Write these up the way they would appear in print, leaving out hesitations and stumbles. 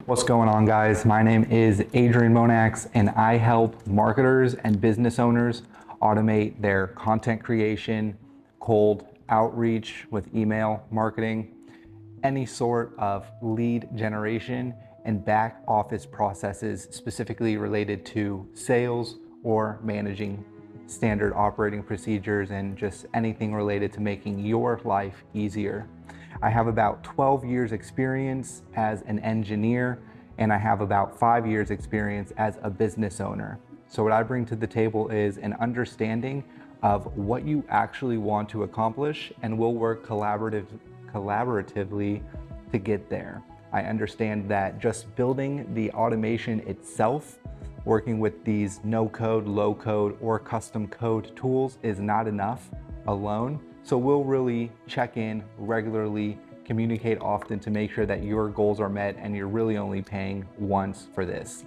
What's going on, guys? My name is Adrian Mohnacs, and I help marketers and business owners automate their content creation, cold outreach with email marketing, any sort of lead generation, and back office processes specifically related to sales or managing standard operating procedures and just anything related to making your life easier. I have about 12 years experience as an engineer, and I have about 5 years experience as a business owner. So what I bring to the table is an understanding of what you actually want to accomplish, and we'll work collaboratively to get there. I understand that just building the automation itself, working with these no-code, low-code, or custom code tools is not enough alone. So we'll really check in regularly, communicate often to make sure that your goals are met and you're really only paying once for this.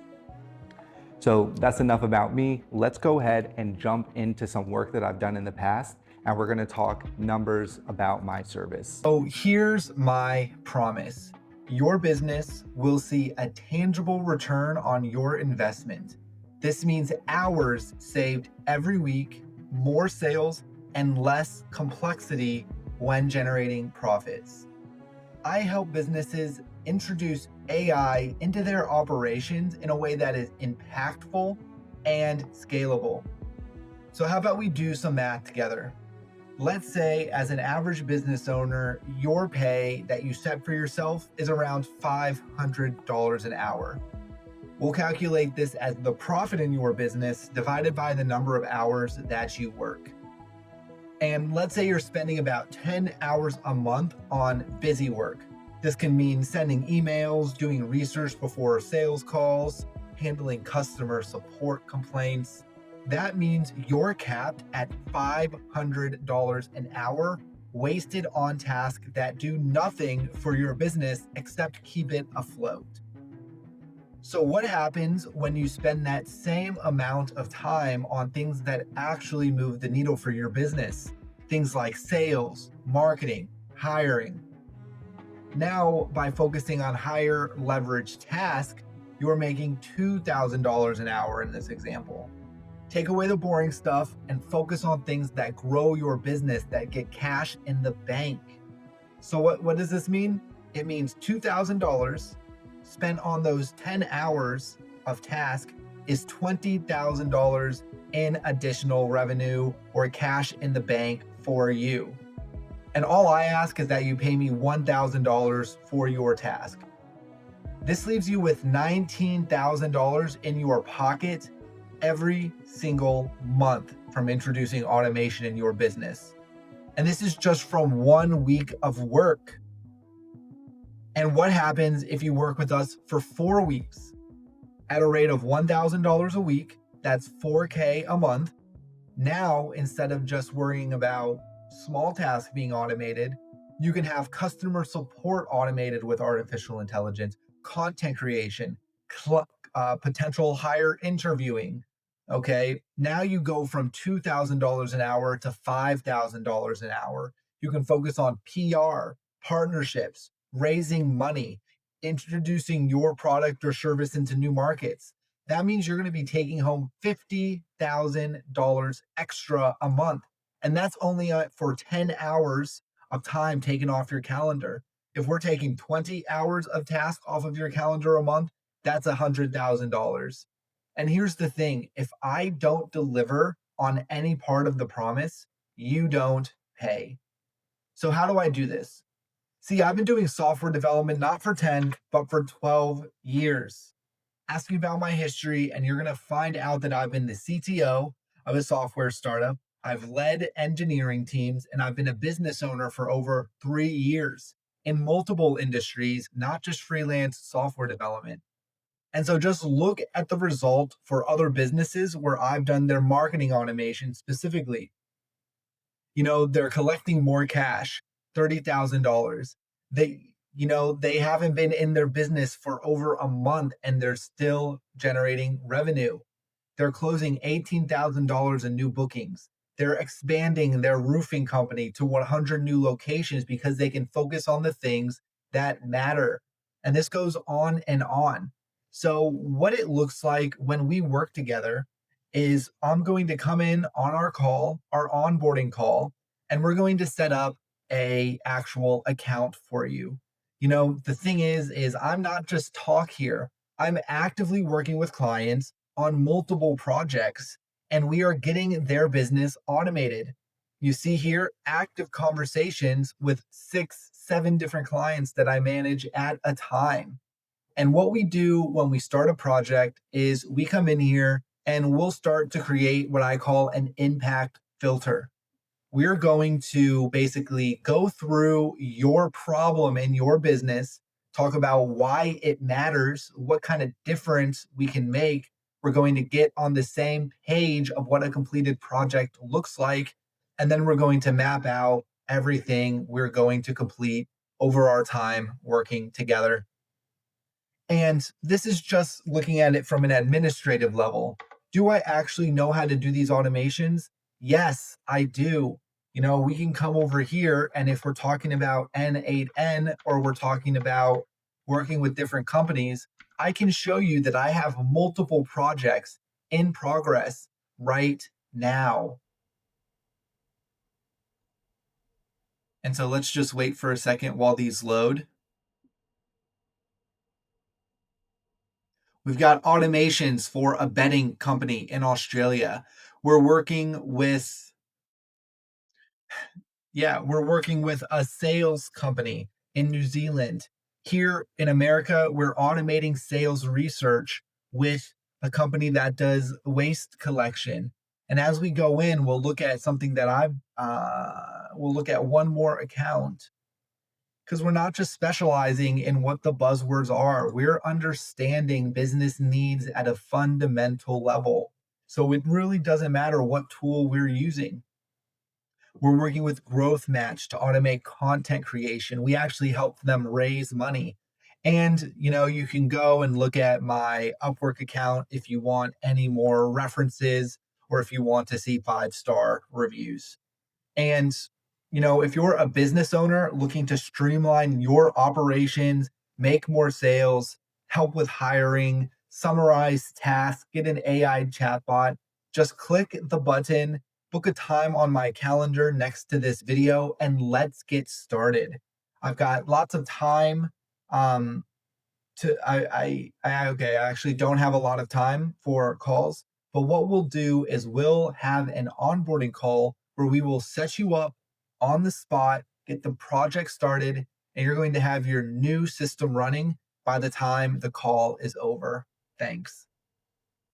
So that's enough about me. Let's go ahead and jump into some work that I've done in the past, and we're gonna talk numbers about my service. So here's my promise. Your business will see a tangible return on your investment. This means hours saved every week, more sales, and less complexity when generating profits. I help businesses introduce AI into their operations in a way that is impactful and scalable. So how about we do some math together? Let's say as an average business owner, your pay that you set for yourself is around $500 an hour. We'll calculate this as the profit in your business divided by the number of hours that you work. And let's say you're spending about 10 hours a month on busy work. This can mean sending emails, doing research before sales calls, handling customer support complaints. That means you're capped at $500 an hour wasted on tasks that do nothing for your business except keep it afloat. So what happens when you spend that same amount of time on things that actually move the needle for your business? Things like sales, marketing, hiring. Now, by focusing on higher leverage tasks, you're making $2,000 an hour in this example. Take away the boring stuff and focus on things that grow your business, that get cash in the bank. So what does this mean? It means $2,000 spent on those 10 hours of task is $20,000 in additional revenue or cash in the bank for you. And all I ask is that you pay me $1,000 for your task. This leaves you with $19,000 in your pocket every single month from introducing automation in your business. And this is just from 1 week of work. And what happens if you work with us for 4 weeks? At a rate of $1,000 a week, that's $4K a month. Now, instead of just worrying about small tasks being automated, you can have customer support automated with artificial intelligence, content creation, potential hire interviewing. Okay, now you go from $2,000 an hour to $5,000 an hour. You can focus on PR, partnerships, raising money, introducing your product or service into new markets. That means you're going to be taking home $50,000 extra a month. And that's only for 10 hours of time taken off your calendar. If we're taking 20 hours of tasks off of your calendar a month, that's $100,000. And here's the thing, if I don't deliver on any part of the promise, you don't pay. So how do I do this? See, I've been doing software development not for 10, but for 12 years. Ask me about my history, and you're going to find out that I've been the CTO of a software startup. I've led engineering teams, and I've been a business owner for over 3 years in multiple industries, not just freelance software development. And so just look at the result for other businesses where I've done their marketing automation specifically. You know, they're collecting more cash, $30,000. They haven't been in their business for over a month and they're still generating revenue. They're closing $18,000 in new bookings. They're expanding their roofing company to 100 new locations because they can focus on the things that matter. And this goes on and on. So, what it looks like when we work together is I'm going to come in on our call, our onboarding call, and we're going to set up a actual account for you. The thing is I'm not just talk here. I'm actively working with clients on multiple projects and we are getting their business automated. You see here active conversations with 6, 7 different clients that I manage at a time. And what we do when we start a project is we come in here and we'll start to create what I call an impact filter. We're going to basically go through your problem in your business, talk about why it matters, what kind of difference we can make. We're going to get on the same page of what a completed project looks like. And then we're going to map out everything we're going to complete over our time working together. And this is just looking at it from an administrative level. Do I actually know how to do these automations? Yes, I do. We can come over here, and if we're talking about N8N or we're talking about working with different companies, I can show you that I have multiple projects in progress right now. And so let's just wait for a second while these load. We've got automations for a betting company in Australia. We're working with a sales company in New Zealand. Here in America, we're automating sales research with a company that does waste collection. And as we go in, we'll look at something that we'll look at one more account because we're not just specializing in what the buzzwords are. We're understanding business needs at a fundamental level. So it really doesn't matter what tool we're using. We're working with Growth Match to automate content creation. We actually help them raise money. And you can go and look at my Upwork account if you want any more references or if you want to see 5-star reviews. And, if you're a business owner looking to streamline your operations, make more sales, help with hiring, summarize tasks, get an AI chatbot, just click the button, book a time on my calendar next to this video, and let's get started. I've got lots of time. I actually don't have a lot of time for calls, but what we'll do is we'll have an onboarding call where we will set you up on the spot, get the project started, and you're going to have your new system running by the time the call is over. Thanks.